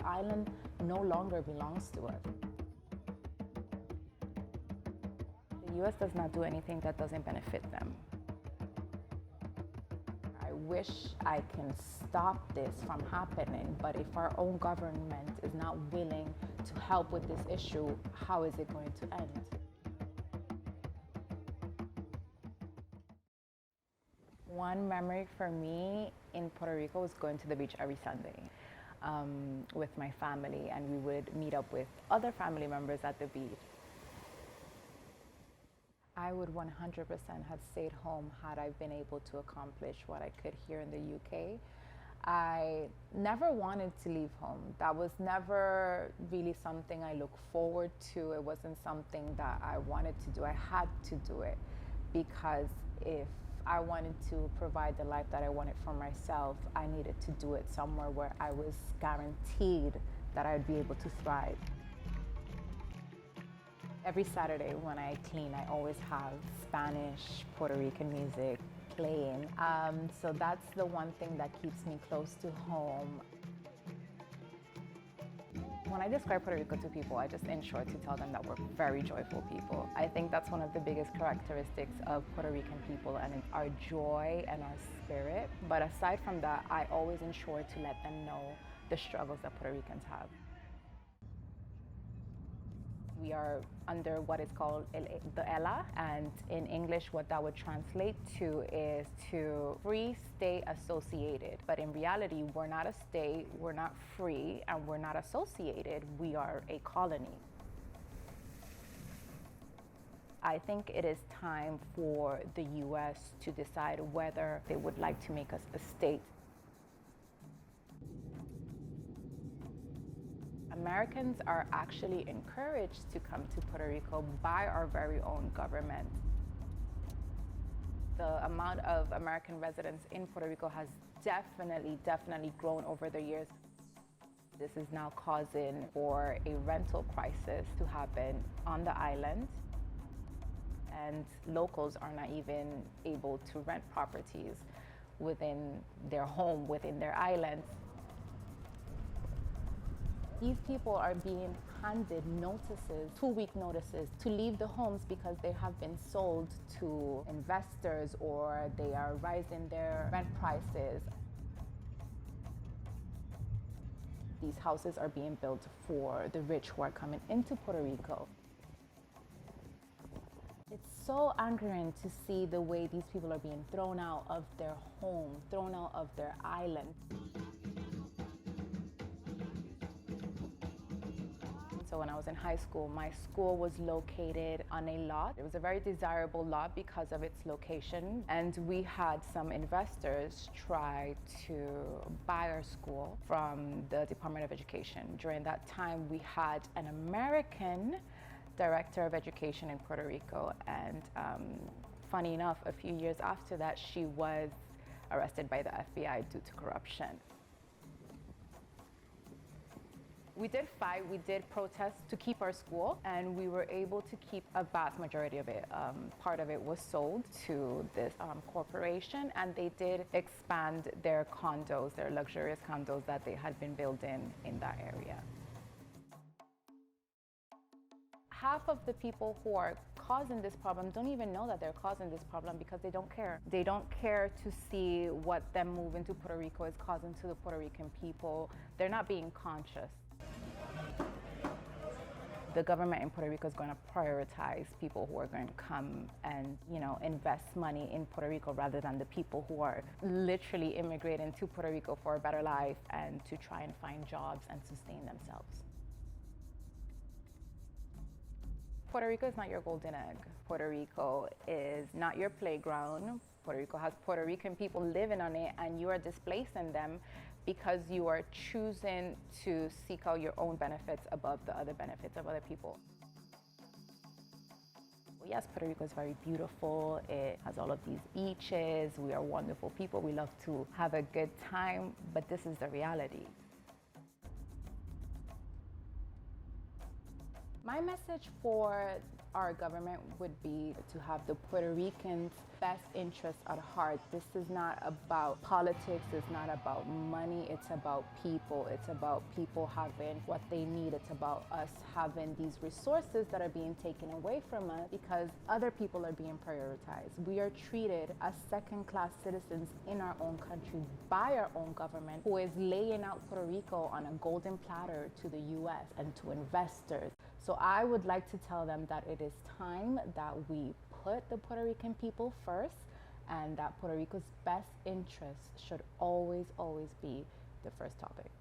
The island no longer belongs to us. The US does not do anything that doesn't benefit them. I wish I can stop this from happening, but if our own government is not willing to help with this issue, how is it going to end? One memory for me in Puerto Rico was going to the beach every Sunday with my family, and we would meet up with other family members at the beach. I would 100% have stayed home had I been able to accomplish what I could here in the UK. I never wanted to leave home. That was never really something I looked forward to. It wasn't something that I wanted to do. I had to do it because if I wanted to provide the life that I wanted for myself, I needed to do it somewhere where I was guaranteed that I'd be able to thrive. Every Saturday when I clean, I always have Spanish, Puerto Rican music playing. So that's the one thing that keeps me close to home. When I describe Puerto Rico to people, I just ensure to tell them that we're very joyful people. I think that's one of the biggest characteristics of Puerto Rican people, and it's our joy and our spirit. But aside from that, I always ensure to let them know the struggles that Puerto Ricans have. We are under what is called the ELA, and in English what that would translate to is to free state associated. But in reality, we're not a state, we're not free, and we're not associated. We are a colony. I think it is time for the US to decide whether they would like to make us a state. Americans are actually encouraged to come to Puerto Rico by our very own government. The amount of American residents in Puerto Rico has definitely grown over the years. This is now causing for a rental crisis to happen on the island, and locals are not even able to rent properties within their home, within their islands. These people are being handed notices, 2-week notices, to leave the homes because they have been sold to investors or they are rising their rent prices. These houses are being built for the rich who are coming into Puerto Rico. It's so angering to see the way these people are being thrown out of their home, thrown out of their island. So when I was in high school, my school was located on a lot. It was a very desirable lot because of its location. And we had some investors try to buy our school from the Department of Education. During that time, we had an American director of education in Puerto Rico. And funny enough, a few years after that, she was arrested by the FBI due to corruption. We did fight, we did protest to keep our school, and we were able to keep a vast majority of it. Part of it was sold to this corporation, and they did expand their condos, their luxurious condos that they had been building in that area. Half of the people who are causing this problem don't even know that they're causing this problem because they don't care. They don't care to see what them moving to Puerto Rico is causing to the Puerto Rican people. They're not being conscious. The government in Puerto Rico is going to prioritize people who are going to come and, invest money in Puerto Rico rather than the people who are literally immigrating to Puerto Rico for a better life and to try and find jobs and sustain themselves. Puerto Rico is not your golden egg. Puerto Rico is not your playground. Puerto Rico has Puerto Rican people living on it, and you are displacing them because you are choosing to seek out your own benefits above the other benefits of other people. Yes, Puerto Rico is very beautiful. It has all of these beaches. We are wonderful people. We love to have a good time, but this is the reality. My message for our government would be to have the Puerto Ricans' best interests at heart. This is not about politics, it's not about money, it's about people. It's about people having what they need. It's about us having these resources that are being taken away from us because other people are being prioritized. We are treated as second-class citizens in our own country by our own government, who is laying out Puerto Rico on a golden platter to the US and to investors. So I would like to tell them that it is time that we put the Puerto Rican people first, and that Puerto Rico's best interests should always, always be the first topic.